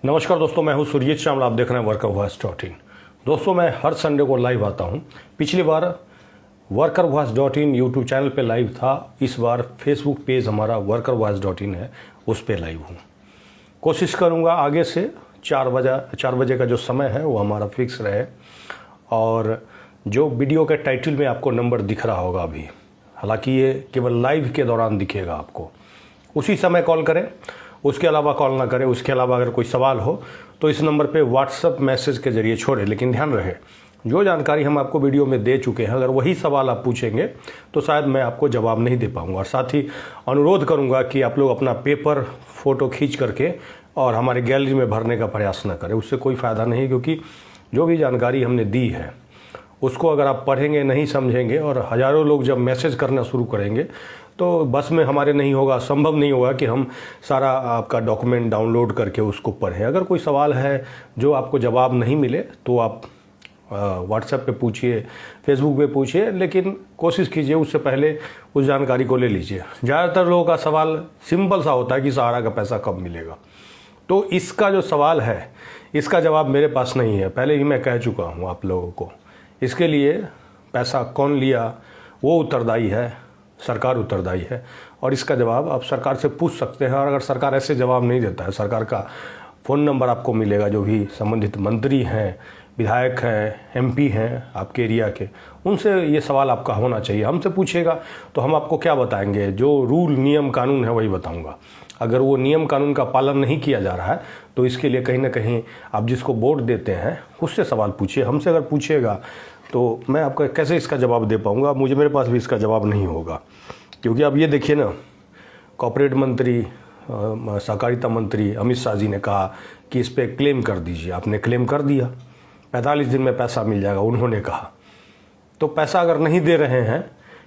नमस्कार दोस्तों, मैं हूं सुरजीत श्यामल। आप देख रहे हैं वर्कर वॉइस .in। दोस्तों, मैं हर संडे को लाइव आता हूं। पिछली बार worker voice .in YouTube channel पे लाइव था। इस बार फेसबुक पेज हमारा वर्कर वॉइस .in है, उस पे लाइव हूं। कोशिश करूंगा आगे से 4 बजे का जो समय है वो हमारा फिक्स रहे। और जो वीडियो के टाइटल में आपको नंबर दिख रहा होगा अभी, हालांकि ये केवल लाइव के दौरान दिखेगा आपको, उसी समय कॉल करें, उसके अलावा कॉल ना करें। उसके अलावा अगर कोई सवाल हो तो इस नंबर पे व्हाट्सएप मैसेज के जरिए छोड़ें। लेकिन ध्यान रहे, जो जानकारी हम आपको वीडियो में दे चुके हैं, अगर वही सवाल आप पूछेंगे तो शायद मैं आपको जवाब नहीं दे पाऊंगा। और साथ ही अनुरोध करूंगा कि आप लोग अपना पेपर फ़ोटो खींच करके और हमारे गैलरी में भरने का प्रयास न करें। उससे कोई फ़ायदा नहीं, क्योंकि जो भी जानकारी हमने दी है उसको अगर आप पढ़ेंगे, नहीं समझेंगे और हज़ारों लोग जब मैसेज करना शुरू करेंगे तो बस में हमारे नहीं होगा, संभव नहीं होगा कि हम सारा आपका डॉक्यूमेंट डाउनलोड करके उसको पढ़ें। अगर कोई सवाल है जो आपको जवाब नहीं मिले तो आप व्हाट्सएप पे पूछिए, फेसबुक पे पूछिए, लेकिन कोशिश कीजिए उससे पहले उस जानकारी को ले लीजिए। ज़्यादातर लोगों का सवाल सिंपल सा होता है कि सहारा का पैसा कब मिलेगा। तो इसका जो सवाल है, इसका जवाब मेरे पास नहीं है, पहले ही मैं कह चुका हूँ आप लोगों को। इसके लिए पैसा कौन लिया वो उत्तरदायी है, सरकार उत्तरदायी है, और इसका जवाब आप सरकार से पूछ सकते हैं। और अगर सरकार ऐसे जवाब नहीं देता है, सरकार का फ़ोन नंबर आपको मिलेगा, जो भी संबंधित मंत्री हैं, विधायक हैं, एमपी हैं आपके एरिया के, उनसे ये सवाल आपका होना चाहिए। हमसे पूछेगा तो हम आपको क्या बताएंगे, जो रूल नियम कानून है वही बताऊंगा। अगर वो नियम कानून का पालन नहीं किया जा रहा है तो इसके लिए कहीं ना कहीं आप जिसको वोट देते हैं उससे सवाल पूछिए। हमसे अगर पूछिएगा तो मैं आपका कैसे इसका जवाब दे पाऊंगा, मेरे पास भी इसका जवाब नहीं होगा। क्योंकि अब ये देखिए ना, कॉर्पोरेट मंत्री, सहकारिता मंत्री अमित शाह जी ने कहा कि इस पर क्लेम कर दीजिए। आपने क्लेम कर दिया, 45 दिन में पैसा मिल जाएगा उन्होंने कहा। तो पैसा अगर नहीं दे रहे हैं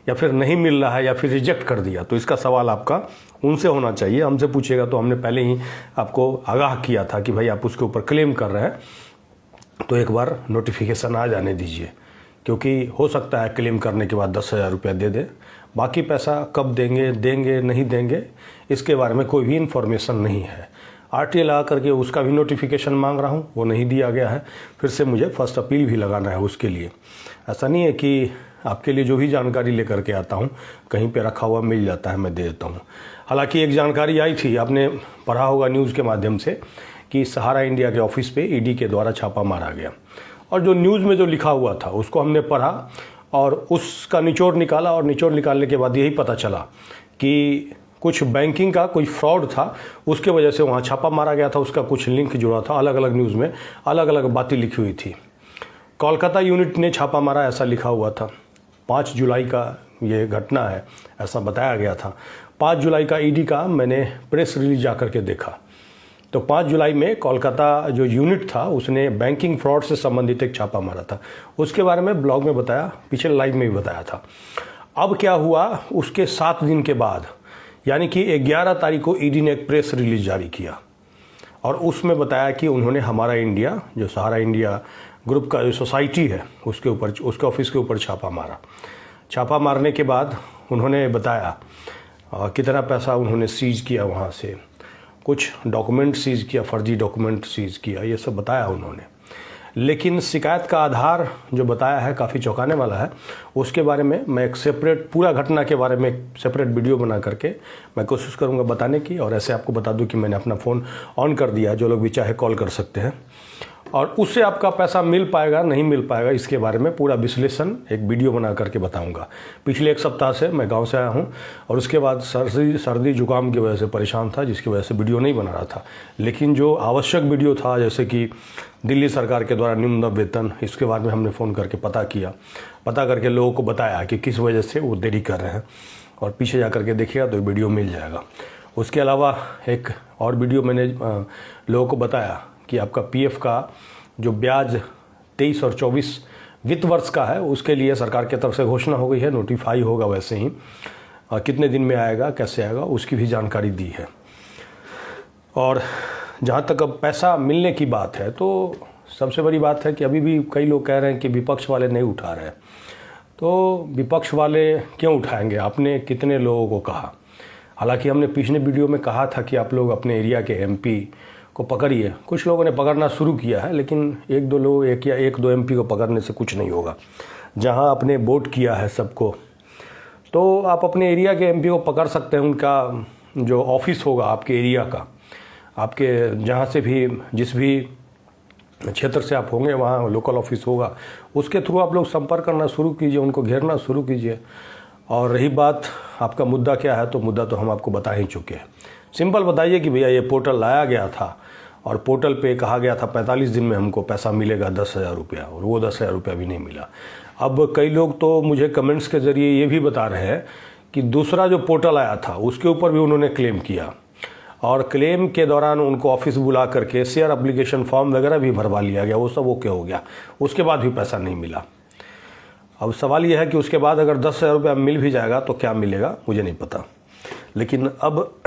या फिर नहीं मिल रहा है या फिर रिजेक्ट कर दिया, तो इसका सवाल आपका उनसे होना चाहिए। हमसे पूछेगा तो हमने पहले ही आपको आगाह किया था कि भाई आप उसके ऊपर क्लेम कर रहे हैं तो एक बार नोटिफिकेशन आ जाने दीजिए। क्योंकि हो सकता है क्लेम करने के बाद 10,000 रुपया दे दे, बाकी पैसा कब देंगे नहीं देंगे इसके बारे में कोई भी इन्फॉर्मेशन नहीं है। आरटीए लगा करके उसका भी नोटिफिकेशन मांग रहा हूँ, वो नहीं दिया गया है। फिर से मुझे फर्स्ट अपील भी लगाना है उसके लिए। ऐसा नहीं है कि आपके लिए जो भी जानकारी लेकर के आता हूँ कहीं पे रखा हुआ मिल जाता है, मैं दे देता हूँ। हालांकि एक जानकारी आई थी, आपने पढ़ा होगा न्यूज़ के माध्यम से, कि सहारा इंडिया के ऑफिस पे ईडी के द्वारा छापा मारा गया। और जो न्यूज़ में जो लिखा हुआ था उसको हमने पढ़ा और उसका निचोड़ निकाला, और निचोड़ निकालने के बाद यही पता चला कि कुछ बैंकिंग का कोई फ्रॉड था, उसके वजह से वहाँ छापा मारा गया था। उसका कुछ लिंक जुड़ा था, अलग अलग न्यूज़ में अलग अलग बातें लिखी हुई थी। कोलकाता यूनिट ने छापा मारा ऐसा लिखा हुआ था। 5 जुलाई का ये घटना है ऐसा बताया गया था। 5 जुलाई का ईडी का मैंने प्रेस रिलीज जा करके देखा तो 5 जुलाई में कोलकाता जो यूनिट था उसने बैंकिंग फ्रॉड से संबंधित एक छापा मारा था। उसके बारे में ब्लॉग में बताया, पिछले लाइव में भी बताया था। अब क्या हुआ, उसके 7 दिन के बाद यानी कि 11 तारीख को ईडी ने एक प्रेस रिलीज जारी किया और उसमें बताया कि उन्होंने हमारा इंडिया, जो सहारा इंडिया ग्रुप का जो सोसाइटी है उसके ऊपर, उसके ऑफिस के ऊपर छापा मारा। छापा मारने के बाद उन्होंने बताया कितना पैसा उन्होंने सीज़ किया, वहाँ से कुछ डॉक्यूमेंट सीज़ किया, फर्जी डॉक्यूमेंट सीज़ किया, ये सब बताया उन्होंने। लेकिन शिकायत का आधार जो बताया है काफ़ी चौंकाने वाला है। उसके बारे में मैं एक सेपरेट, पूरा घटना के बारे में एक सेपरेट वीडियो बना करके मैं कोशिश करूंगा बताने की। और ऐसे आपको बता दूं कि मैंने अपना फ़ोन ऑन कर दिया, जो लोग भी चाहे कॉल कर सकते हैं, और उससे आपका पैसा मिल पाएगा नहीं मिल पाएगा इसके बारे में पूरा विश्लेषण एक वीडियो बना करके बताऊंगा। पिछले 1 सप्ताह से मैं गांव से आया हूं और उसके बाद सर्दी जुकाम की वजह से परेशान था, जिसकी वजह से वीडियो नहीं बना रहा था। लेकिन जो आवश्यक वीडियो था, जैसे कि दिल्ली सरकार के द्वारा न्यूनतम वेतन, इसके बारे में हमने फ़ोन करके पता किया, पता करके लोगों को बताया कि किस वजह से वो देरी कर रहे हैं, और पीछे जा करके देखिएगा तो वीडियो मिल जाएगा। उसके अलावा एक और वीडियो मैंने लोगों को बताया कि आपका पीएफ का जो ब्याज 23 और 24 वित्त वर्ष का है, उसके लिए सरकार की तरफ से घोषणा हो गई है, नोटिफाई होगा वैसे ही, कितने दिन में आएगा, कैसे आएगा, उसकी भी जानकारी दी है। और जहाँ तक अब पैसा मिलने की बात है तो सबसे बड़ी बात है कि अभी भी कई लोग कह रहे हैं कि विपक्ष वाले नहीं उठा रहे। तो विपक्ष वाले क्यों उठाएंगे, आपने कितने लोगों को कहा। हालांकि हमने पिछले वीडियो में कहा था कि आप लोग अपने एरिया के एमपी को पकड़िए। कुछ लोगों ने पकड़ना शुरू किया है, लेकिन एक दो एमपी को पकड़ने से कुछ नहीं होगा। जहां आपने वोट किया है सबको, तो आप अपने एरिया के एमपी को पकड़ सकते हैं। उनका जो ऑफिस होगा आपके एरिया का, आपके जहां से भी जिस भी क्षेत्र से आप होंगे वहाँ लोकल ऑफिस होगा, उसके थ्रू आप लोग संपर्क करना शुरू कीजिए, उनको घेरना शुरू कीजिए। और रही बात आपका मुद्दा क्या है, तो मुद्दा तो हम आपको बता ही चुके हैं। सिंपल बताइए कि भैया ये पोर्टल लाया गया था और पोर्टल पे कहा गया था 45 दिन में हमको पैसा मिलेगा 10,000 रुपया, और वो 10,000 रुपया भी नहीं मिला। अब कई लोग तो मुझे कमेंट्स के ज़रिए ये भी बता रहे हैं कि दूसरा जो पोर्टल आया था उसके ऊपर भी उन्होंने क्लेम किया, और क्लेम के दौरान उनको ऑफिस बुला करके शेयर एप्लीकेशन फॉर्म वगैरह भी भरवा लिया गया, वो सब ओके हो गया, उसके बाद भी पैसा नहीं मिला। अब सवाल यह है कि उसके बाद अगर 10,000 रुपया मिल भी जाएगा तो क्या मिलेगा मुझे नहीं पता। लेकिन अब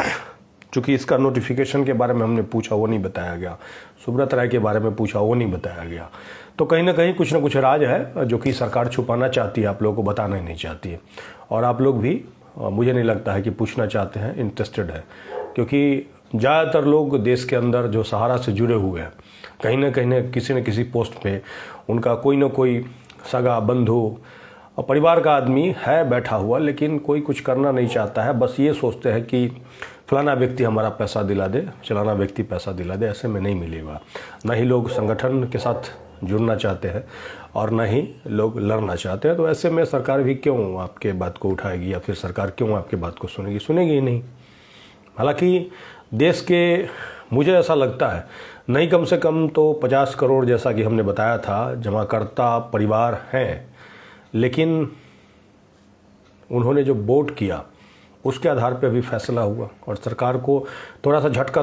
चूँकि इसका नोटिफिकेशन के बारे में हमने पूछा, वो नहीं बताया गया, सुब्रत राय के बारे में पूछा, वो नहीं बताया गया, तो कहीं ना कुछ राज है जो कि सरकार छुपाना चाहती है, आप लोगों को बताना ही नहीं चाहती है। और आप लोग भी मुझे नहीं लगता है कि पूछना चाहते हैं, इंटरेस्टेड है, क्योंकि ज़्यादातर लोग देश के अंदर जो सहारा से जुड़े हुए हैं, कहीं ना किसी न किसी पोस्ट पे उनका कोई ना कोई सगा बंधु और परिवार का आदमी है बैठा हुआ, लेकिन कोई कुछ करना नहीं चाहता है। बस ये सोचते हैं कि फलाना व्यक्ति हमारा पैसा दिला दे, चलाना व्यक्ति पैसा दिला दे। ऐसे में नहीं मिलेगा। न ही लोग संगठन के साथ जुड़ना चाहते हैं और न ही लोग लड़ना चाहते हैं। तो ऐसे में सरकार भी क्यों आपके बात को उठाएगी, या फिर सरकार क्यों आपकी बात को सुनेगी ही नहीं। हालांकि देश के, मुझे ऐसा लगता है, नहीं कम से कम तो 50 करोड़ जैसा कि हमने बताया था जमाकर्ता परिवार हैं, लेकिन उन्होंने जो वोट किया उसके आधार पर भी फैसला हुआ, और सरकार को थोड़ा सा झटका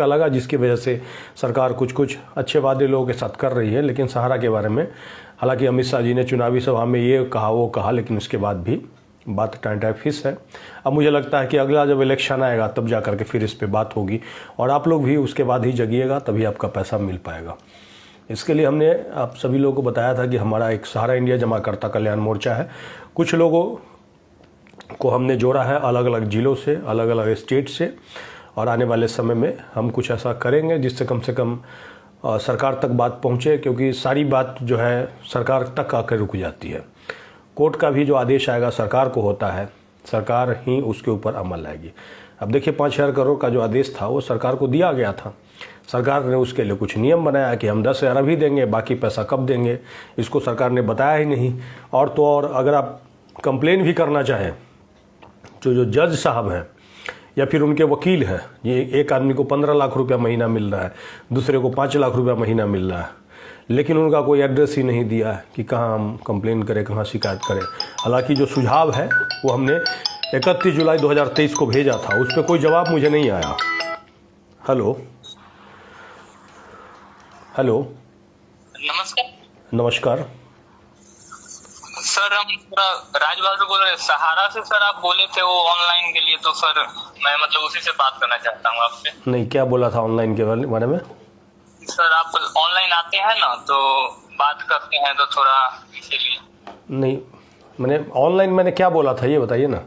लगा, जिसकी वजह से सरकार कुछ अच्छे वादे लोगों के साथ कर रही है। लेकिन सहारा के बारे में हालांकि अमित शाह जी ने चुनावी सभा में ये कहा वो कहा, लेकिन उसके बाद भी बात टाइम फिस है। अब मुझे लगता है कि अगला जब इलेक्शन आएगा तब जा करके फिर इस पे बात होगी, और आप लोग भी उसके बाद ही जगिएगा, तभी आपका पैसा मिल पाएगा। इसके लिए हमने आप सभी लोगों को बताया था कि हमारा एक सहारा इंडिया जमाकर्ता कल्याण मोर्चा है। कुछ लोगों को हमने जोड़ा है अलग अलग ज़िलों से, अलग अलग स्टेट से, और आने वाले समय में हम कुछ ऐसा करेंगे जिससे कम से कम सरकार तक बात पहुँचे, क्योंकि सारी बात जो है सरकार तक आकर रुक जाती है। कोर्ट का भी जो आदेश आएगा सरकार को होता है, सरकार ही उसके ऊपर अमल लाएगी। अब देखिए 5,000 करोड़ का जो आदेश था वो सरकार को दिया गया था, सरकार ने उसके लिए कुछ नियम बनाया कि हम 10,000 अभी देंगे, बाकी पैसा कब देंगे, इसको सरकार ने बताया ही नहीं। और तो और अगर आप कंप्लेन भी करना चाहें, जो जज साहब हैं या फिर उनके वकील हैं, ये एक आदमी को 15 लाख रुपया महीना मिल रहा है, दूसरे को 5 लाख रुपया महीना मिल रहा है, लेकिन उनका कोई एड्रेस ही नहीं दिया है कि कहाँ हम कंप्लेन करें, कहाँ शिकायत करें। हालांकि जो सुझाव है वो हमने 31 जुलाई 2023 को भेजा था, उस पर कोई जवाब मुझे नहीं आया। हेलो नमस्कार सर, हम राज बहादुर बोल रहे हैं सहारा से। सर आप बोले थे वो ऑनलाइन के लिए, तो सर मैं मतलब उसी से बात करना चाहता हूँ आपसे। नहीं, क्या बोला था ऑनलाइन के बारे में? सर आप ऑनलाइन आते हैं ना, तो बात करते हैं, तो थोड़ा इसीलिए। नहीं, मैंने क्या बोला था ये बताइए ना।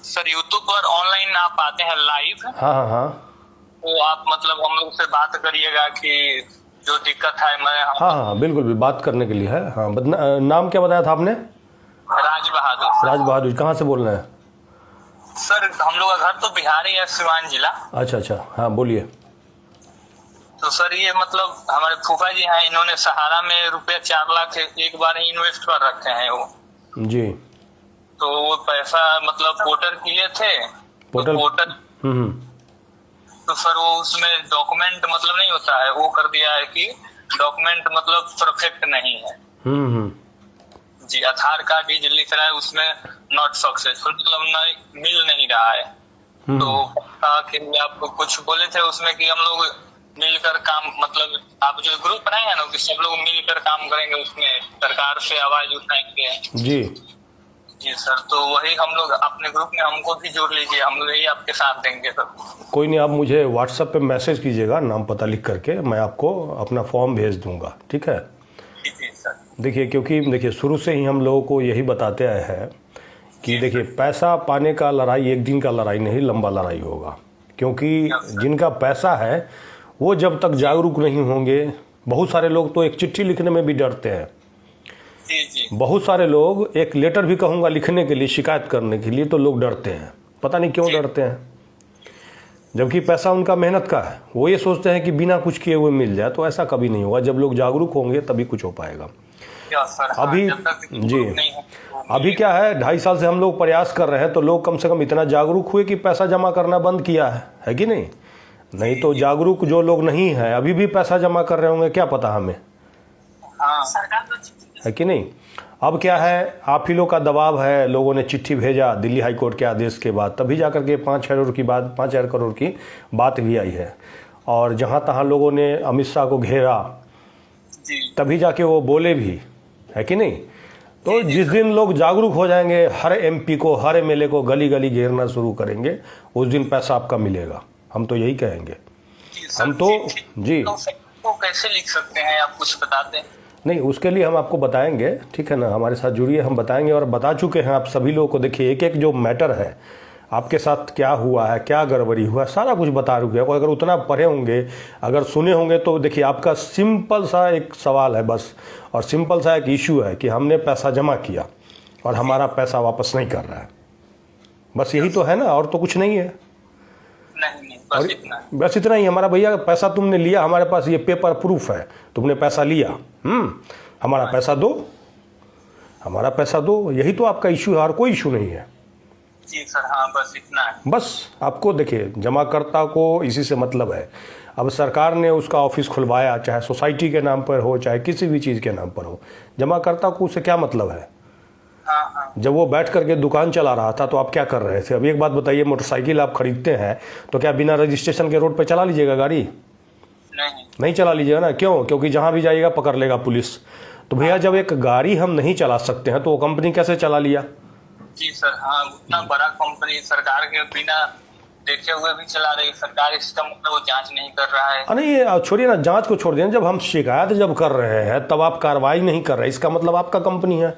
सर यूट्यूब पर ऑनलाइन आप आते हैं लाइव। हाँ, तो आप मतलब हम लोग से बात करिएगा कि जो दिक्कत है। मैं हाँ बिल्कुल भी बात करने के लिए है। हाँ, नाम क्या बताया था आपने? राज बहादुर। राज बहादुर, कहाँ से बोल रहे हैं? सर हम लोग का घर तो बिहार ही है, सिवान जिला। अच्छा, हाँ बोलिए। तो सर ये मतलब हमारे फूफा जी हैं, इन्होंने सहारा में रुपया 4 लाख एक बार ही इन्वेस्ट कर रखे हैं वो जी। तो वो पैसा मतलब पोर्टल किए थे, पोर्टल तो सर वो उसमें डॉक्यूमेंट मतलब नहीं होता है, वो कर दिया है कि डॉक्यूमेंट मतलब परफेक्ट नहीं है। जी, आधार कार्ड भी जो लिख रहा है उसमें नॉट सक्सेसफुल, मतलब मिल नहीं रहा है। तो कि आपको कुछ बोले थे उसमें कि हम लोग मिलकर काम, मतलब आप जो ग्रुप बनाए हैं ना कि सब लोग मिलकर काम करेंगे, उसमें सरकार से आवाज उठाएंगे। जी सर, तो वही हम लोग अपने ग्रुप में हमको भी जोड़ लीजिए, हम लोग यही आपके साथ देंगे सर। कोई नहीं, आप मुझे व्हाट्सएप पे मैसेज कीजिएगा, नाम पता लिख करके, मैं आपको अपना फॉर्म भेज दूंगा, ठीक है? जी सर। देखिए शुरू से ही हम लोगों को यही बताते आए हैं कि देखिए पैसा पाने का लड़ाई एक दिन का लड़ाई नहीं, लंबा लड़ाई होगा, क्योंकि जिनका पैसा है वो जब तक जागरूक नहीं होंगे, बहुत सारे लोग तो एक चिट्ठी लिखने में भी डरते हैं। जी जी बहुत सारे लोग एक लेटर भी कहूँगा लिखने के लिए, शिकायत करने के लिए, तो लोग डरते हैं। पता नहीं क्यों डरते हैं, जबकि पैसा उनका मेहनत का है। वो ये सोचते हैं कि बिना कुछ किए हुए मिल जाए, तो ऐसा कभी नहीं होगा। जब लोग जागरूक होंगे तभी कुछ हो पाएगा। क्या सर, अभी जब तक जी नहीं हो, तो अभी क्या है, 2.5 साल से हम लोग प्रयास कर रहे हैं, तो लोग कम से कम इतना जागरूक हुए कि पैसा जमा करना बंद किया है कि नहीं? नहीं तो जागरूक जो लोग नहीं है अभी भी पैसा जमा कर रहे होंगे, क्या पता हमें, हाँ है कि नहीं? अब क्या है, आप ही लोग का दबाव है, लोगों ने चिट्ठी भेजा दिल्ली हाई कोर्ट के आदेश के बाद, तभी जाकर के 5,000 करोड़ की बात भी आई है। और जहाँ तहाँ लोगों ने अमित शाह को घेरा, जी तभी जाके वो बोले भी, है कि नहीं? तो जिस दिन लोग जागरूक हो जाएंगे, हर एमपी को, हर एमएलए को गली गली घेरना शुरू करेंगे, उस दिन पैसा आपका मिलेगा। हम तो यही कहेंगे। जी सर, हम तो जी तो कैसे लिख सकते हैं, आप कुछ बताते हैं? नहीं, उसके लिए हम आपको बताएंगे, ठीक है ना? हमारे साथ जुड़िए, हम बताएंगे। और बता चुके हैं आप सभी लोगों को। देखिए, एक एक जो मैटर है, आपके साथ क्या हुआ है, क्या गड़बड़ी हुआ है, सारा कुछ बता चुके हैं। अगर उतना पढ़े होंगे, अगर सुने होंगे, तो देखिए आपका सिंपल सा एक सवाल है बस, और सिंपल सा एक इशू है कि हमने पैसा जमा किया और हमारा पैसा वापस नहीं कर रहा है। बस यही तो है ना, और तो कुछ नहीं है। नहीं, बस इतना। बस इतना ही। हमारा भैया पैसा तुमने लिया, हमारे पास ये पेपर प्रूफ है, तुमने पैसा लिया, हमारा पैसा दो, हमारा पैसा दो। यही तो आपका इशू है, और कोई इशू नहीं है। जी सर, हाँ बस इतना है। बस आपको देखिए, जमाकर्ता को इसी से मतलब है। अब सरकार ने उसका ऑफिस खुलवाया, चाहे सोसाइटी के नाम पर हो, चाहे किसी भी चीज़ के नाम पर हो, जमाकर्ता को उससे क्या मतलब है? हाँ हाँ जब वो बैठ करके दुकान चला रहा था तो आप क्या कर रहे थे? अब एक बात बताइए, मोटरसाइकिल आप खरीदते हैं तो क्या बिना रजिस्ट्रेशन के रोड पे चला लीजिएगा गाड़ी? नहीं चला लीजिएगा ना। क्यों? क्योंकि जहाँ भी जाइएगा पकड़ लेगा पुलिस। तो भैया, जब एक गाड़ी हम नहीं चला सकते हैं तो वो कंपनी कैसे चला लिया? जी सर, हाँ उतना बड़ा कंपनी सरकार के बिना देखे हुए भी चला रही सरकार, इसका मतलब वो जांच नहीं कर रहा है। नहीं, छोड़िए ना, जांच को छोड़ दिए। जब हम शिकायत जब कर रहे हैं तब आप कार्रवाई नहीं कर रहे, इसका मतलब आपका कंपनी है,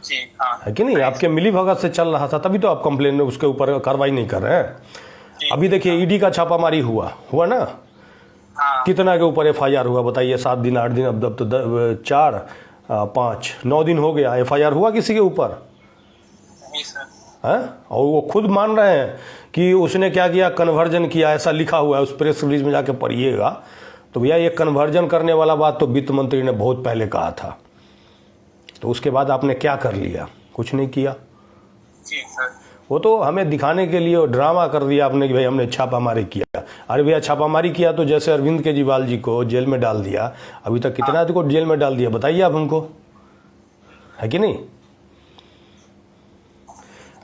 जी हाँ, है कि नहीं? आपके मिली भगत से चल रहा था, तभी तो आप कंप्लेन उसके ऊपर कार्रवाई नहीं कर रहे हैं। अभी देखिए, ईडी का छापामारी हुआ ना, हाँ कितना के ऊपर एफआईआर हुआ बताइए? 7 दिन 8 दिन, अब तो 4 5 9 दिन हो गया, एफआईआर हुआ किसी के ऊपर नहीं सर। है? और वो खुद मान रहे हैं कि उसने क्या किया, कन्वर्जन किया, ऐसा लिखा हुआ है उस प्रेस रिलीज में, जाके पढ़िएगा। तो भैया, ये कन्वर्जन करने वाला बात तो वित्त मंत्री ने बहुत पहले कहा था, तो उसके बाद आपने क्या कर लिया? कुछ नहीं किया। जी सर, वो तो हमें दिखाने के लिए ड्रामा कर दिया आपने कि भाई हमने छापामारी किया। अरे भैया, छापामारी किया तो जैसे अरविंद केजरीवाल जी को जेल में डाल दिया, अभी तक कितना को जेल में डाल दिया बताइए आप हमको, है कि नहीं?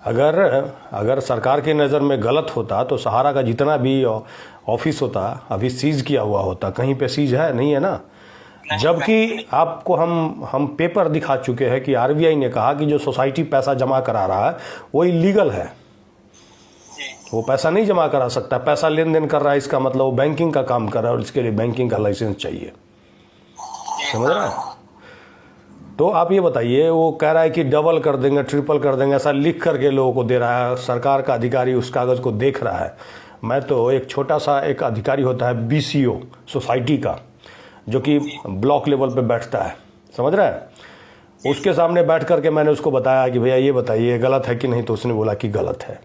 अगर सरकार की नज़र में गलत होता तो सहारा का जितना भी ऑफिस होता अभी सीज किया हुआ होता। कहीं पे सीज है? नहीं है ना। जबकि आपको हम पेपर दिखा चुके हैं कि आरबीआई ने कहा कि जो सोसाइटी पैसा जमा करा रहा है वो इलीगल है, वो पैसा नहीं जमा करा सकता। पैसा लेन देन कर रहा है, इसका मतलब वो बैंकिंग का काम कर रहा है, और इसके लिए बैंकिंग का लाइसेंस चाहिए। समझ रहे हैं? तो आप ये बताइए, वो कह रहा है कि डबल कर देंगे, ट्रिपल कर देंगे, ऐसा लिख करके लोगों को दे रहा है। सरकार का अधिकारी उस कागज़ को देख रहा है। मैं तो एक छोटा सा एक अधिकारी होता है बीसीओ सोसाइटी का, जो कि ब्लॉक लेवल पे बैठता है, समझ रहा है? उसके सामने बैठ करके मैंने उसको बताया कि भैया ये बताइए गलत है कि नहीं, तो उसने बोला कि गलत है।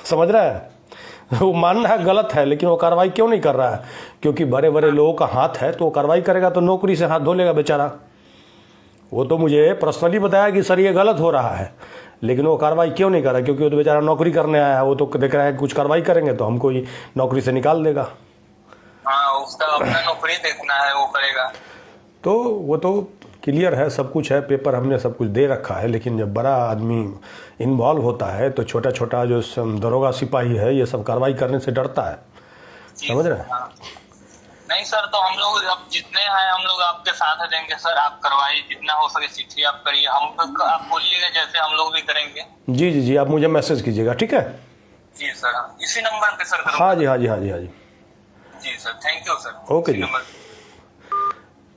समझ रहा है? वो मान रहा है गलत है, लेकिन वो कार्रवाई क्यों नहीं कर रहा है? क्योंकि बड़े बड़े लोगों का हाथ है, तो वो कार्रवाई करेगा तो नौकरी से हाथ धो लेगा बेचारा। वो तो मुझे पर्सनली बताया कि सर ये गलत हो रहा है, लेकिन वो कार्रवाई क्यों नहीं कर रहा? क्योंकि वो तो बेचारा नौकरी करने आया है, वो तो देख रहा है कुछ कार्रवाई करेंगे तो हमको ही नौकरी से निकाल देगा। हाँ, उसका अपना नौकरी देखना है, वो करेगा। तो वो तो क्लियर है, सब कुछ है, पेपर हमने सब कुछ दे रखा है। लेकिन जब बड़ा आदमी इन्वॉल्व होता है तो छोटा छोटा जो दरोगा सिपाही है ये सब कार्रवाई करने से डरता है। समझ रहे हैं? हाँ। नहीं सर, तो हम लोग अब जितने हैं हम लोग आपके साथ देंगे सर। आप करवाइए, जितना हो सके चिट्ठी आप करिए, हम आप बोलिएगा जैसे हम लोग भी करेंगे। जी जी जी, आप मुझे मैसेज कीजिएगा, ठीक है? जी सर, इसी नंबर पे सर करूँगा। हाँ जी हाँ जी हाँ जी हाँ जी। जी sir, thank you sir. Okay जी।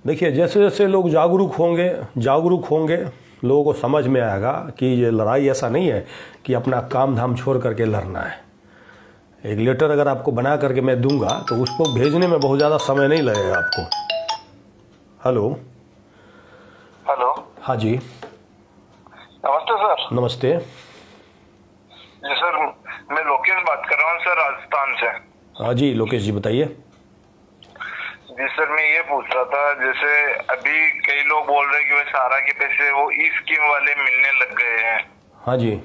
देखिए, जैसे जैसे लोग जागरूक होंगे, लोगों को समझ में आएगा कि ये लड़ाई ऐसा नहीं है कि अपना काम धाम छोड़ करके लड़ना है। एक लेटर अगर आपको बना करके मैं दूंगा तो उसको भेजने में बहुत ज़्यादा समय नहीं लगेगा आपको। हेलो। हेलो। हाँ जी, नमस्ते सर। नमस्ते जी सर, मैं लोकेश बात कर रहा हूँ सर, राजस्थान से। हाँ जी लोकेश जी बताइए। जी सर, मैं ये पूछ रहा था, जैसे अभी कई लोग बोल रहे हैं कि भाई सारा के पैसे वो ई स्कीम वाले मिलने लग गए हैं। हाँ जी।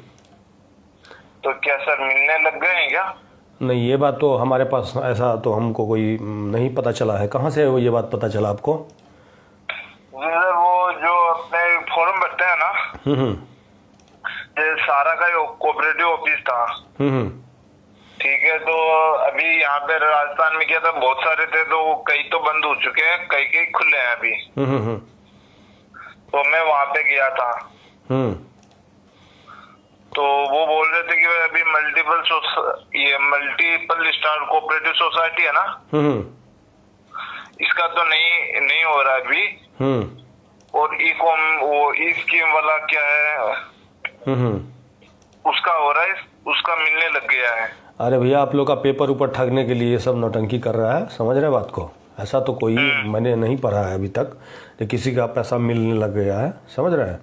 तो क्या सर मिलने लग गए हैं क्या? नहीं, ये बात तो हमारे पास ऐसा तो हमको कोई नहीं पता चला है। कहाँ से वो ये बात पता चला आपको? जी सर, वो जो अपने फॉर्म भरते हैं ना, हम्म। ये सारा का कोऑपरेटिव ऑफिस था। ठीक है, तो अभी यहाँ पे राजस्थान में क्या था, बहुत सारे थे, तो कई तो बंद हो चुके हैं, कई कई खुले हैं अभी। तो मैं वहां पे गया था। तो वो बोल रहे थे कि भाई अभी मल्टीपल स्टार कोऑपरेटिव सोसाइटी है ना, इसका तो नहीं हो रहा अभी। और वो ई स्कीम वाला क्या है, उसका हो रहा है, उसका मिलने लग गया है। अरे भैया, आप लोग का पेपर ऊपर ठगने के लिए ये सब नौटंकी कर रहा है, समझ रहे हैं बात को? ऐसा तो कोई मैंने नहीं पढ़ा है अभी तक कि किसी का पैसा मिलने लग गया है, समझ रहे हैं?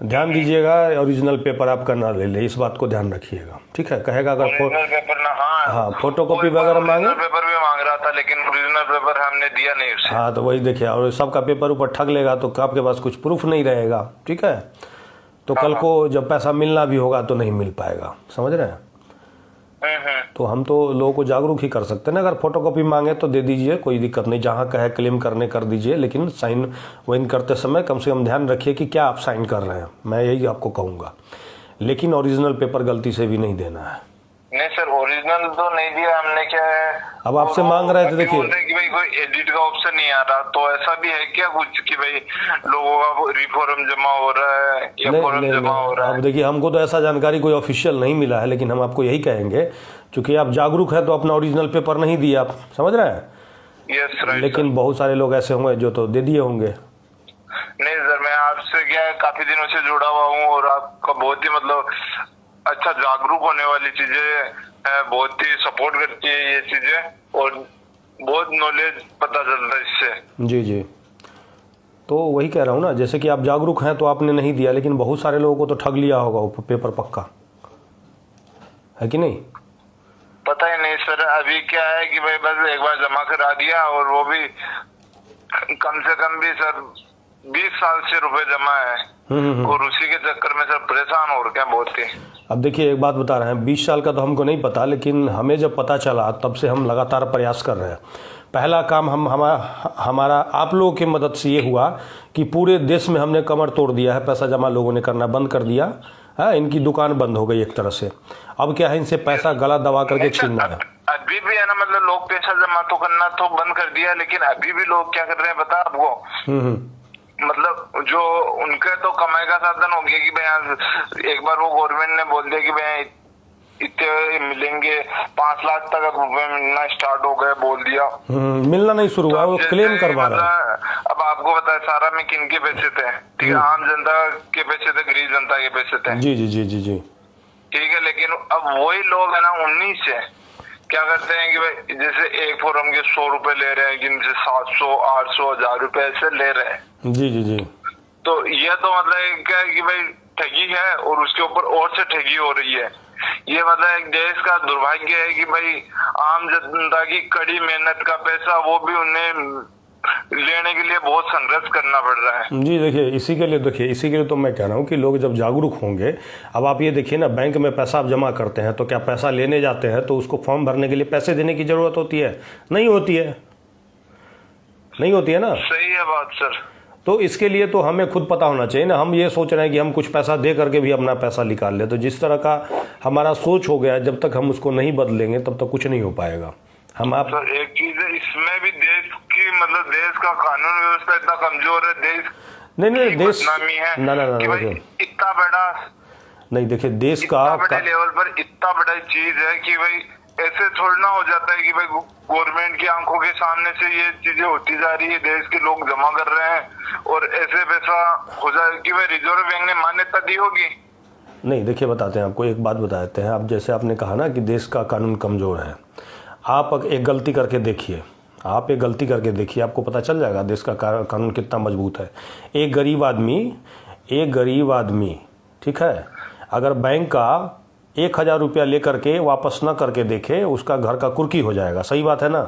ध्यान दीजिएगा, ओरिजिनल पेपर आपका ना ले ले, इस बात को ध्यान रखिएगा, ठीक है? कहेगा अगर पेपर ना, हाँ फोटोकॉपी वगैरह मांगे, पेपर भी मांग रहा था, लेकिन ओरिजिनल पेपर हमने दिया नहीं उसे। हाँ तो वही देखिए, और सबका पेपर ऊपर ठग लेगा तो आपके पास कुछ प्रूफ नहीं रहेगा, ठीक है? तो कल को जब पैसा मिलना भी होगा तो नहीं मिल पाएगा, समझ रहे हैं? तो हम तो लोगों को जागरूक ही कर सकते हैं ना। अगर फोटोकॉपी मांगे तो दे दीजिए, कोई दिक्कत नहीं, जहाँ कहे क्लेम करने कर दीजिए, लेकिन साइन वाइन करते समय कम से कम ध्यान रखिए कि क्या आप साइन कर रहे हैं, मैं यही आपको कहूँगा। लेकिन ओरिजिनल पेपर गलती से भी नहीं देना है। नहीं सर, ओरिजिनल तो नहीं दिया हमने। क्या है, अब आपसे मांग रहे थे, देखिए कि भाई कोई एडिट का ऑप्शन नहीं आ रहा, तो ऐसा भी है क्या कुछ कि भाई लोगों का रिफॉर्म जमा हो रहा है या फॉर्म जमा हो रहा है? अब देखिए, हमको तो ऐसा जानकारी कोई ऑफिशियल नहीं मिला है, लेकिन हम आपको यही कहेंगे, क्योंकि आप जागरूक है तो अपना ओरिजिनल पेपर नहीं दिए आप, समझ रहे हैं? Yes right. लेकिन बहुत सारे लोग ऐसे होंगे जो तो दे दिए होंगे। नहीं सर, मैं आपसे क्या है काफी दिनों से जुड़ा हुआ हूँ, और आपका बहुत ही मतलब अच्छा जागरूक होने वाली चीजें है, बहुत ही सपोर्ट करती है ये चीजें, और बहुत नॉलेज पता चलता है इससे। जी जी, तो वही कह रहा हूँ ना, जैसे कि आप जागरूक हैं तो आपने नहीं दिया, लेकिन बहुत सारे लोगों को तो ठग लिया होगा वो पेपर, पक्का है कि नहीं? पता ही नहीं सर। अभी क्या है कि भाई बस एक बार जमा करा दिया, और वो भी कम से कम भी सर 20 साल से रुपए जमा है, और उसी के चक्कर में सर परेशान हो रखे हैं बहुत ही। अब देखिए, एक बात बता रहे हैं, 20 साल का तो हमको नहीं पता, लेकिन हमें जब पता चला तब से हम लगातार प्रयास कर रहे हैं। पहला काम हमारा आप लोगों की मदद से ये हुआ कि पूरे देश में हमने कमर तोड़ दिया है, पैसा जमा लोगों ने करना बंद कर दिया है, इनकी दुकान बंद हो गई एक तरह से। अब क्या है, इनसे पैसा गला दबा करके छीनना है। अभी भी है ना, मतलब लोग पैसा जमा तो करना तो बंद कर दिया, लेकिन अभी भी लोग क्या कर रहे हैं बता आपको? मतलब जो उनके तो कमाई का साधन हो गया कि भाई एक बार वो गवर्नमेंट ने बोल दिया कि भाई इतने मिलेंगे, 5 लाख तक रुपए मिलना स्टार्ट हो गए, बोल दिया। मिलना नहीं शुरू हुआ, वो क्लेम करवा रहा है। अब आपको पता है सारा में किन के पैसे थे? ठीक है, आम जनता के पैसे थे, गरीब जनता के पैसे थे। जी जी जी जी जी, ठीक है, लेकिन अब वही लोग है ना 19 से क्या करते हैं कि भाई जैसे एक फोरम के 100 रुपए ले रहे हैं, जिनसे 700, 800, 1000 रुपए ऐसे ले रहे हैं। जी जी जी, तो ये तो मतलब क्या है कि भाई ठगी है, और उसके ऊपर और से ठगी हो रही है। ये मतलब एक देश का दुर्भाग्य है कि भाई आम जनता की कड़ी मेहनत का पैसा वो भी उन्हें लेने के लिए बहुत संघर्ष करना पड़ रहा है। जी देखिए, इसी के लिए तो मैं कह रहा हूँ कि लोग जब जागरूक होंगे, अब आप ये देखिए ना, बैंक में पैसा आप जमा करते हैं तो क्या पैसा लेने जाते हैं तो उसको फॉर्म भरने के लिए पैसे देने की जरूरत होती है? नहीं होती है, नहीं होती है ना? सही है बात सर। तो इसके लिए तो हमें खुद पता होना चाहिए ना। हम ये सोच रहे हैं कि हम कुछ पैसा दे करके भी अपना पैसा निकाल ले, तो जिस तरह का हमारा सोच हो गया, जब तक हम उसको नहीं बदलेंगे तब तक कुछ नहीं हो पाएगा। हम आप सर एक चीज है, इसमें भी देश की मतलब देश का कानून व्यवस्था इतना कमजोर है, देश नहीं देश बदनामी है ना कि भाई इतना बड़ा नहीं, देखिए देश का बड़े लेवल पर इतना बड़ा चीज है कि भाई ऐसे थोड़ा हो जाता है कि भाई गवर्नमेंट की आंखों के सामने से ये चीजें होती जा रही है, देश के लोग जमा कर रहे हैं, और ऐसे पैसा हो जाए कि भाई रिजर्व बैंक ने मान्यता दी होगी। नहीं देखिए, बताते हैं आपको, एक बात बताते हैं। आप जैसे आपने कहा ना कि देश का कानून कमज़ोर है, आप एक गलती करके देखिए, आप एक गलती करके देखिए, आपको पता चल जाएगा देश का कानून कितना मजबूत है। एक गरीब आदमी ठीक है, अगर बैंक का 1,000 रुपया लेकर के वापस ना करके देखे, उसका घर का कुर्की हो जाएगा। सही बात है ना?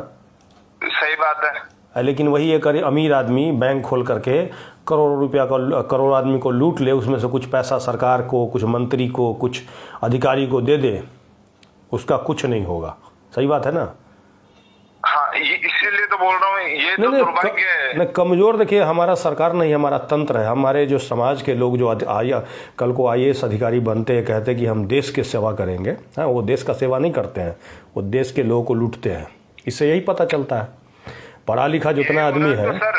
सही बात है। लेकिन वही एक अमीर आदमी बैंक खोल करके करोड़ों आदमी को लूट ले, उसमें से कुछ पैसा सरकार को, कुछ मंत्री को, कुछ अधिकारी को दे दे, उसका कुछ नहीं होगा। सही बात है ना? हाँ, इसीलिए तो बोल रहा हूँ, ये तो दुर्भाग्य है। नहीं, कमजोर देखिए हमारा सरकार नहीं, हमारा तंत्र है। हमारे जो समाज के लोग जो कल को IAS अधिकारी बनते हैं, कहते हैं कि हम देश की सेवा करेंगे, हाँ, वो देश का सेवा नहीं करते हैं, वो देश के लोगों को लूटते हैं। इससे यही पता चलता है। पढ़ा लिखा जितना आदमी है। तो सर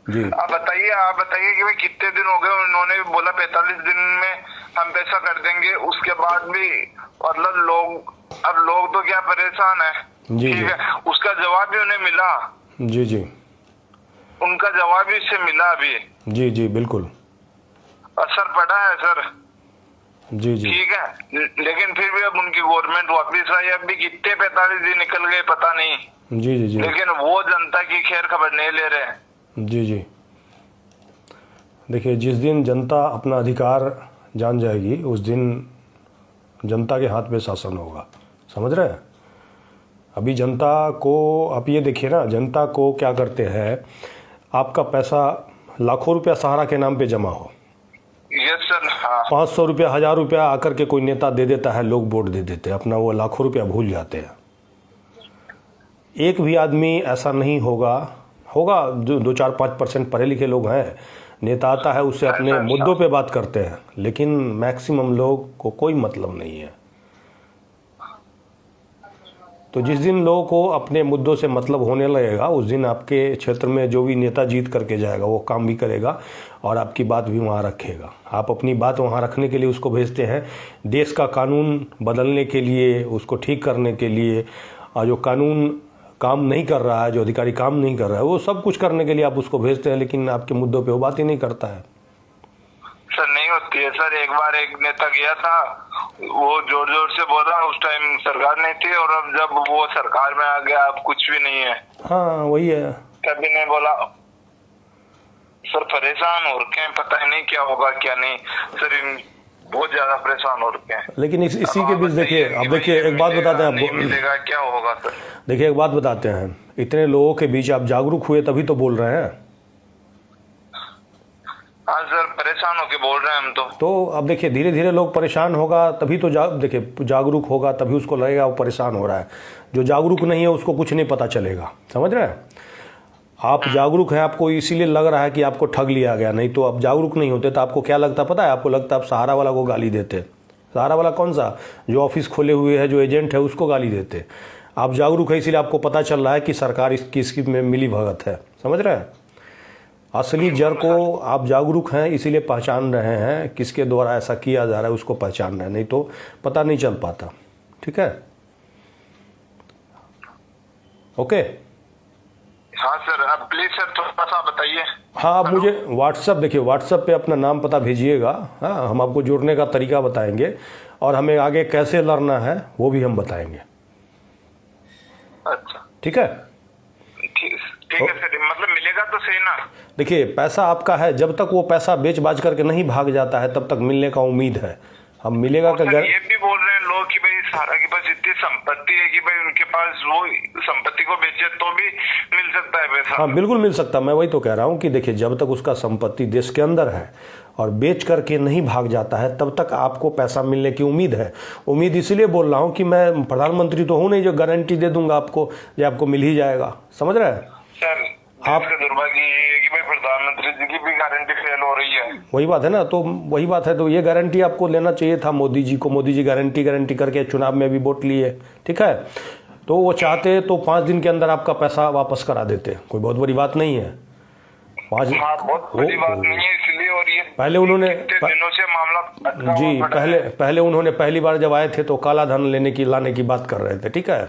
जी, आप बताइए कि भाई कितने दिन हो गए, उन्होंने बोला 45 दिन में हम पैसा कर देंगे, उसके बाद भी मतलब लोग तो क्या परेशान है। जी, ठीक है, उसका जवाब भी उन्हें मिला। जी जी, उनका जवाब भी इससे मिला अभी। जी जी, बिल्कुल असर पड़ा है सर। जी जी, ठीक है, लेकिन फिर भी अब उनकी गवर्नमेंट वापिस आई, अब भी कितने 45 दिन निकल गए पता नहीं। जी जी जी, लेकिन वो जनता की खैर खबर नहीं ले रहे। जी जी। देखिए, जिस दिन जनता अपना अधिकार जान जाएगी, उस दिन जनता के हाथ में शासन होगा। समझ रहे हैं? अभी जनता को आप ये देखिए ना, जनता को क्या करते हैं, आपका पैसा लाखों रुपया सहारा के नाम पे जमा हो, यस सर। हाँ, 500 रुपया, 1000 रुपया आकर के कोई नेता दे देता है, लोग वोट दे देते हैं, अपना वो लाखों रुपया भूल जाते हैं। एक भी आदमी ऐसा नहीं होगा जो 2-4-5% पढ़े लिखे लोग हैं, नेता आता है उससे अपने मुद्दों पे बात करते हैं, लेकिन मैक्सिमम लोग को कोई मतलब नहीं है। तो जिस दिन लोगों को अपने मुद्दों से मतलब होने लगेगा, उस दिन आपके क्षेत्र में जो भी नेता जीत करके जाएगा वो काम भी करेगा और आपकी बात भी वहाँ रखेगा। आप अपनी बात वहाँ रखने के लिए उसको भेजते हैं, देश का कानून बदलने के लिए, उसको ठीक करने के लिए, और जो कानून काम नहीं कर रहा है, जो अधिकारी काम नहीं कर रहा है, वो सब कुछ करने के लिए आप उसको भेजते हैं, लेकिन आपके मुद्दों पे वो बात ही नहीं करता है। सर नहीं होती है सर। एक बार एक नेता गया था, वो जोर जोर से बोल रहा, उस टाइम सरकार नहीं थी, और अब जब वो सरकार में आ गया अब कुछ भी नहीं है। हाँ, वही है। कभी नहीं बोला सर। परेशान हो रखे हैं, पता ही नहीं क्या होगा क्या नहीं सर। बहुत ज्यादा परेशान हो रखे हैं। लेकिन इसी के बीच देखिए, अब देखिए एक बात बताते हैं आपको, मिलेगा क्या होगा सर। देखिए एक बात बताते हैं, इतने लोगों के बीच आप जागरूक हुए तभी तो बोल रहे हैं। हाँ सर, परेशान होके बोल रहे हैं हम तो अब देखिए धीरे धीरे लोग परेशान होगा तभी तो देखिए जागरूक होगा, तभी उसको लगेगा वो परेशान हो रहा है। जो जागरूक नहीं है उसको कुछ नहीं पता चलेगा। समझ रहे हैं? आप जागरूक हैं, आपको इसीलिए लग रहा है कि आपको ठग लिया गया, नहीं तो आप जागरूक नहीं होते तो आपको क्या लगता पता है? आपको लगता आप सहारा वाला को गाली देते। सहारा वाला कौन सा? जो ऑफिस खोले हुए है, जो एजेंट है, उसको गाली देते। आप जागरूक है इसलिए आपको पता चल रहा है कि सरकार इसकी में मिली भगत है। समझ रहे हैं? असली जड़ को आप जागरूक हैं इसीलिए पहचान रहे हैं, किसके द्वारा ऐसा किया जा रहा है उसको पहचान रहे हैं, नहीं तो पता नहीं चल पाता। ठीक है? ओके। हाँ सर, अब प्लीज सर थोड़ा सा बताइए। हाँ, आप मुझे व्हाट्सअप, देखिए व्हाट्सअप पे अपना नाम पता भेजिएगा। हाँ, हम आपको जुड़ने का तरीका बताएंगे और हमें आगे कैसे लड़ना है वो भी हम बताएंगे। अच्छा, ठीक है? ठीक है सर। मतलब मिलेगा तो सही ना? देखिए पैसा आपका है, जब तक वो पैसा बेच बाज करके नहीं भाग जाता है तब तक मिलने का उम्मीद है। हम मिलेगा का ये भी बोल रहे हैं लोग कि भाई सहारा के पास इतनी संपत्ति है कि भाई उनके पास वो संपत्ति को बेचे तो भी मिल सकता है पैसा। हाँ, बिल्कुल मिल सकता है। मैं वही तो कह रहा हूँ कि देखिए जब तक उसका संपत्ति देश के अंदर है और बेच करके नहीं भाग जाता है तब तक आपको पैसा मिलने की उम्मीद है। उम्मीद इसलिए बोल रहा हूँ कि मैं प्रधानमंत्री तो हूँ नहीं जो गारंटी दे दूंगा आपको ये आपको मिल ही जाएगा। समझ रहे हैं? सर आपका दुर्भाग्य ये है कि भाई प्रधानमंत्री जी की भी गारंटी फेल हो रही है। वही बात है ना, तो वही बात है, तो ये गारंटी आपको लेना चाहिए था मोदी जी को। मोदी जी गारंटी करके चुनाव में भी वोट लिए। ठीक है? तो वो चाहते तो 5 दिन के अंदर आपका पैसा वापस करा देते, कोई बहुत बड़ी बात नहीं है। 5 बहुत बड़ी बात नहीं है इसलिए। और ये पहले उन्होंने दिनों से मामला जी पहले उन्होंने पहली बार जब आए थे तो काला धन लाने की बात कर रहे थे। ठीक है?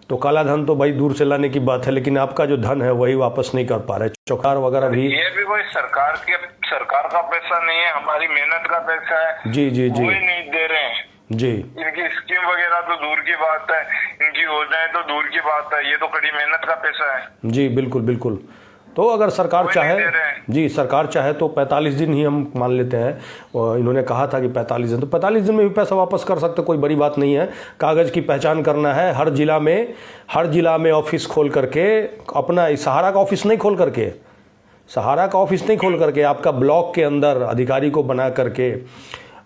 तो काला धन तो भाई दूर से लाने की बात है, लेकिन आपका जो धन है वही वापस नहीं कर पा रहे। चौकीदार वगैरह भी, ये भी कोई सरकार का पैसा नहीं है, हमारी मेहनत का पैसा है। जी जी जी, कोई नहीं दे रहे हैं जी। इनकी स्कीम वगैरह तो दूर की बात है, इनकी योजनाएं तो दूर की बात है, ये तो कड़ी मेहनत का पैसा है। जी बिल्कुल बिल्कुल। तो अगर सरकार चाहे, जी सरकार चाहे तो 45 दिन ही हम मान लेते हैं, और इन्होंने कहा था कि 45 दिन, तो 45 दिन में भी पैसा वापस कर सकते, कोई बड़ी बात नहीं है। कागज़ की पहचान करना है, हर जिला में ऑफिस खोल करके, अपना सहारा का ऑफिस नहीं खोल करके आपका ब्लॉक के अंदर अधिकारी को बना करके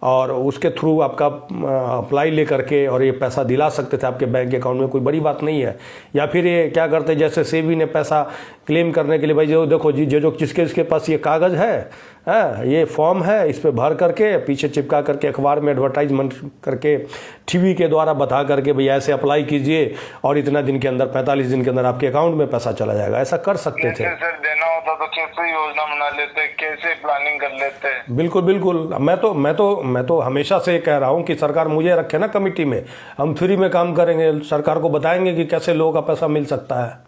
और उसके थ्रू आपका अप्लाई ले करके और ये पैसा दिला सकते थे आपके बैंक अकाउंट में, कोई बड़ी बात नहीं है। या फिर ये क्या करते, जैसे सेबी ने पैसा क्लेम करने के लिए, भाई जो देखो जी, जो जिसके पास ये कागज़ है, ये फॉर्म है, इस पे भर करके पीछे चिपका करके अखबार में एडवर्टाइजमेंट करके टीवी के द्वारा बता करके भाई ऐसे अप्लाई कीजिए और इतना दिन के अंदर, 45 दिन के अंदर आपके अकाउंट में पैसा चला जाएगा, ऐसा कर सकते थे। सर देना होता तो कैसे योजना बना लेते, कैसे प्लानिंग कर लेते। बिल्कुल बिल्कुल। मैं तो हमेशा से कह रहा हूँ कि सरकार मुझे रखे ना कमेटी में, हम फ्री में काम करेंगे, सरकार को बताएंगे कि कैसे लोगों का पैसा मिल सकता है।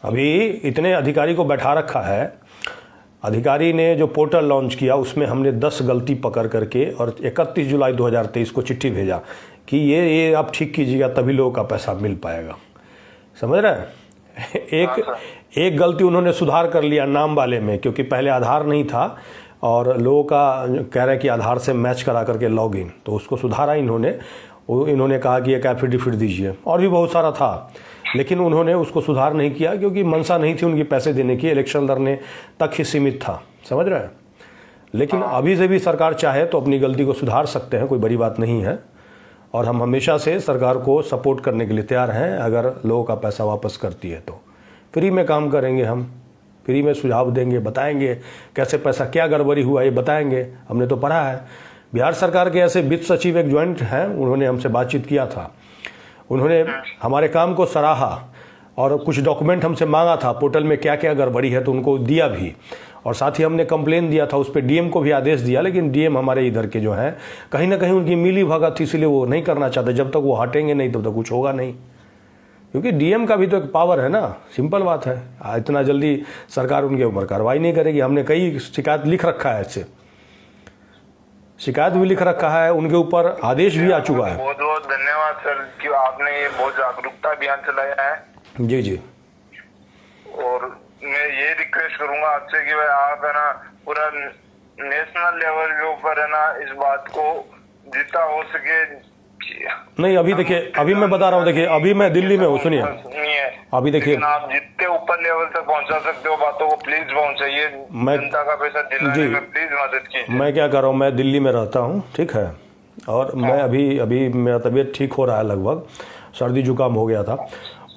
अभी इतने अधिकारी को बैठा रखा है, अधिकारी ने जो पोर्टल लॉन्च किया उसमें हमने 10 गलती पकड़ करके और 31 जुलाई 2023 को चिट्ठी भेजा कि ये आप ठीक कीजिएगा, तभी लोगों का पैसा मिल पाएगा। समझ रहे हैं? एक गलती उन्होंने सुधार कर लिया नाम वाले में, क्योंकि पहले आधार नहीं था और लोगों का कह रहे हैं कि आधार से मैच करा करके लॉगिन, तो उसको सुधारा इन्होंने कहा कि एक एफिडेविट दीजिए, और भी बहुत सारा था, लेकिन उन्होंने उसको सुधार नहीं किया क्योंकि मंशा नहीं थी उनकी पैसे देने की, इलेक्शन लड़ने तक ही सीमित था। समझ रहे हैं? लेकिन अभी से भी सरकार चाहे तो अपनी गलती को सुधार सकते हैं, कोई बड़ी बात नहीं है। और हम हमेशा से सरकार को सपोर्ट करने के लिए तैयार हैं, अगर लोगों का पैसा वापस करती है तो फ्री में काम करेंगे, हम फ्री में सुझाव देंगे, बताएंगे कैसे पैसा, क्या गड़बड़ी हुआ ये बताएंगे। हमने तो पढ़ा है, बिहार सरकार के ऐसे वित्त सचिव एक ज्वाइंट हैं, उन्होंने हमसे बातचीत किया था, उन्होंने हमारे काम को सराहा और कुछ डॉक्यूमेंट हमसे मांगा था, पोर्टल में क्या क्या गड़बड़ी है तो उनको दिया भी, और साथ ही हमने कंप्लेन दिया था, उस पर डीएम को भी आदेश दिया, लेकिन डीएम हमारे इधर के जो हैं कहीं ना कहीं उनकी मिली भगत थी, इसलिए वो नहीं करना चाहते। जब तक वो हटेंगे नहीं तब तक कुछ होगा नहीं, क्योंकि डीएम का भी तो एक पावर है ना, सिंपल बात है। इतना जल्दी सरकार उनके ऊपर कार्रवाई नहीं करेगी। हमने कई शिकायत लिख रखा है, ऐसे शिकायत भी लिख रखा है, उनके ऊपर आदेश भी आ चुका है। बहुत बहुत धन्यवाद सर कि आपने ये बहुत जागरूकता अभियान चलाया है। जी जी। और मैं ये रिक्वेस्ट करूंगा आपसे कि भाई आप है ना पूरा नेशनल लेवल के ऊपर है ना इस बात को जितना हो सके। नहीं अभी देखिए, अभी मैं बता रहा हूँ, देखिए अभी मैं दिल्ली में हूँ, सुनिए अभी देखिए, आप जितने ऊपर लेवल तक पहुंचा सकते हो बातों को प्लीज पहुंचाइए, जनता का पैसा दिलाने में प्लीज मदद कीजिए। मैं क्या कर रहा हूँ, मैं दिल्ली में रहता हूँ, ठीक है, और मैं अभी मेरा तबीयत ठीक हो रहा है, लगभग सर्दी जुकाम हो गया था।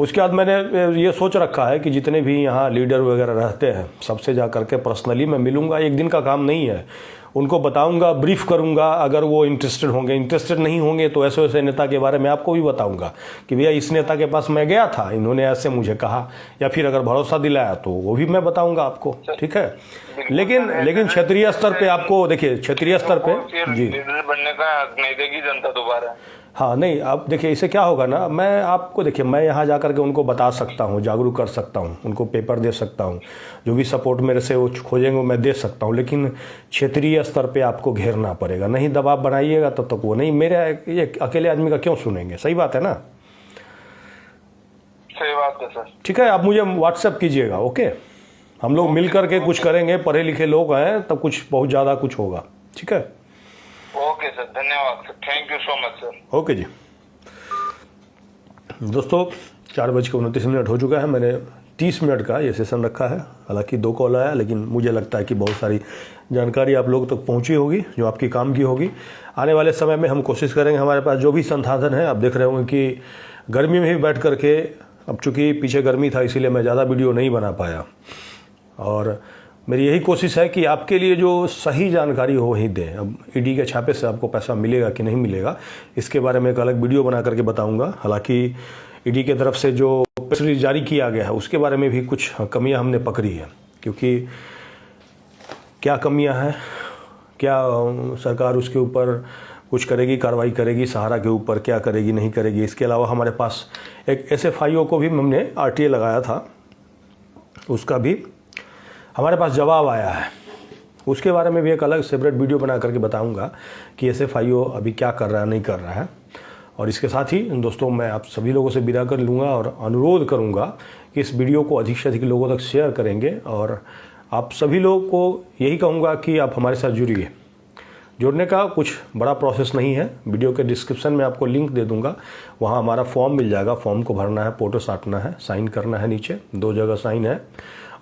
उसके बाद मैंने ये सोच रखा है कि जितने भी यहाँ लीडर वगैरह रहते हैं सबसे जा करके पर्सनली मैं मिलूंगा, एक दिन का काम नहीं है, उनको बताऊंगा, ब्रीफ करूंगा, अगर वो इंटरेस्टेड होंगे, इंटरेस्टेड नहीं होंगे तो ऐसे वैसे नेता के बारे में आपको भी बताऊंगा कि भैया इस नेता के पास मैं गया था, इन्होंने ऐसे मुझे कहा, या फिर अगर भरोसा दिलाया तो वो भी मैं बताऊंगा आपको, ठीक है। लेकिन क्षेत्रीय स्तर पे आपको देखिए, क्षेत्रीय स्तर पे जी बनने का हक नहीं देगी जनता दोबारा। हाँ नहीं, अब देखिए इससे क्या होगा ना, मैं आपको देखिए, मैं यहाँ जा करके उनको बता सकता हूँ, जागरूक कर सकता हूँ, उनको पेपर दे सकता हूँ, जो भी सपोर्ट मेरे से वो खोजेंगे मैं दे सकता हूँ, लेकिन क्षेत्रीय स्तर पे आपको घेरना पड़ेगा, नहीं दबाव बनाइएगा तब तक वो नहीं, मेरे ये अकेले आदमी का क्यों सुनेंगे, सही बात है ना। सही बात है सर। ठीक है, आप मुझे व्हाट्सएप कीजिएगा, ओके, हम लोग मिल करके कुछ करेंगे, पढ़े लिखे लोग हैं तब कुछ बहुत ज़्यादा कुछ होगा, ठीक है। ओके सर, धन्यवाद sir, thank you so much sir. Okay जी। दोस्तों 4:29 हो चुका है, मैंने 30 मिनट का ये सेशन रखा है, हालांकि 2 कॉल आया, लेकिन मुझे लगता है कि बहुत सारी जानकारी आप लोगों तक पहुंची होगी जो आपकी काम की होगी। आने वाले समय में हम कोशिश करेंगे, हमारे पास जो भी संसाधन है, आप देख रहे होंगे कि गर्मी में भी बैठ करके, अब चूँकि पीछे गर्मी था इसीलिए मैं ज़्यादा वीडियो नहीं बना पाया, और मेरी यही कोशिश है कि आपके लिए जो सही जानकारी हो वही दें। अब ईडी के छापे से आपको पैसा मिलेगा कि नहीं मिलेगा इसके बारे में एक अलग वीडियो बना करके बताऊंगा। हालांकि ईडी की तरफ से जो प्रेस रिलीज जारी किया गया है उसके बारे में भी कुछ कमियां हमने पकड़ी है, क्योंकि क्या कमियां हैं, क्या सरकार उसके ऊपर कुछ करेगी, कार्रवाई करेगी, सहारा के ऊपर क्या करेगी नहीं करेगी। इसके अलावा हमारे पास एक SFIO को भी हमने RTA लगाया था, उसका भी हमारे पास जवाब आया है। उसके बारे में भी एक अलग सेपरेट वीडियो बना करके बताऊंगा कि SFIO अभी क्या कर रहा है नहीं कर रहा है। और इसके साथ ही दोस्तों मैं आप सभी लोगों से विदा कर लूँगा और अनुरोध करूँगा कि इस वीडियो को अधिक से अधिक लोगों तक शेयर करेंगे। और आप सभी लोगों को यही कहूँगा कि आप हमारे साथ जुड़िए। जुड़ने का कुछ बड़ा प्रोसेस नहीं है, वीडियो के डिस्क्रिप्शन में आपको लिंक दे दूंगा, वहाँ हमारा फॉर्म मिल जाएगा। फॉर्म को भरना है, फोटो साटना है, साइन करना है, नीचे 2 जगह साइन है।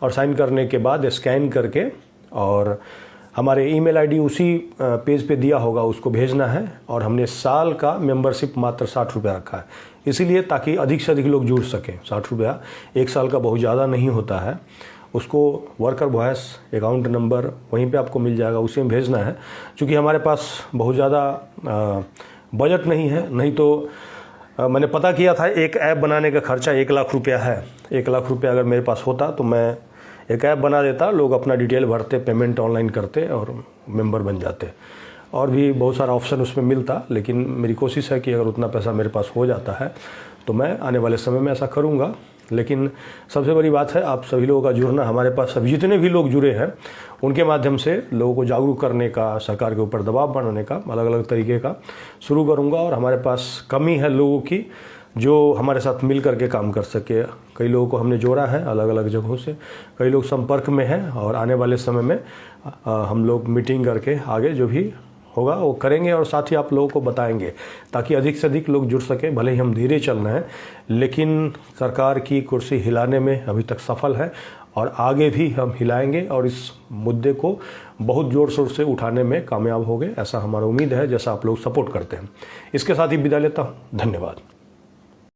और साइन करने के बाद स्कैन करके और हमारे ईमेल आईडी उसी पेज पे दिया होगा, उसको भेजना है। और हमने साल का मेंबरशिप मात्र 60 रुपया रखा है, इसीलिए ताकि अधिक से अधिक लोग जुड़ सकें। 60 रुपया 1 साल का बहुत ज़्यादा नहीं होता है। उसको वर्कर वॉइस अकाउंट नंबर वहीं पे आपको मिल जाएगा, उसी में भेजना है। क्योंकि हमारे पास बहुत ज़्यादा बजट नहीं है, नहीं तो मैंने पता किया था एक ऐप बनाने का खर्चा 1 लाख रुपया है। 1 लाख रुपया अगर मेरे पास होता तो मैं एक ऐप बना देता, लोग अपना डिटेल भरते, पेमेंट ऑनलाइन करते और मेंबर बन जाते। और भी बहुत सारा ऑप्शन उसमें मिलता, लेकिन मेरी कोशिश है कि अगर उतना पैसा मेरे पास हो जाता है तो मैं आने वाले समय में ऐसा करूँगा। लेकिन सबसे बड़ी बात है आप सभी लोगों का जुड़ना। हमारे पास सभी जितने भी लोग जुड़े हैं उनके माध्यम से लोगों को जागरूक करने का, सरकार के ऊपर दबाव बनाने का अलग अलग तरीके का शुरू करूँगा। और हमारे पास कमी है लोगों की जो हमारे साथ मिल करके काम कर सके। कई लोगों को हमने जोड़ा है अलग अलग जगहों से, कई लोग संपर्क में हैं और आने वाले समय में हम लोग मीटिंग करके आगे जो भी होगा वो करेंगे और साथ ही आप लोगों को बताएंगे ताकि अधिक से अधिक लोग जुड़ सके। भले ही हम धीरे चल रहे हैं, लेकिन सरकार की कुर्सी हिलाने में अभी तक सफल है और आगे भी हम हिलाएंगे और इस मुद्दे को बहुत ज़ोर शोर से उठाने में कामयाब होंगे, ऐसा हमारा उम्मीद है, जैसा आप लोग सपोर्ट करते हैं। इसके साथ ही विदा लेता हूँ, धन्यवाद।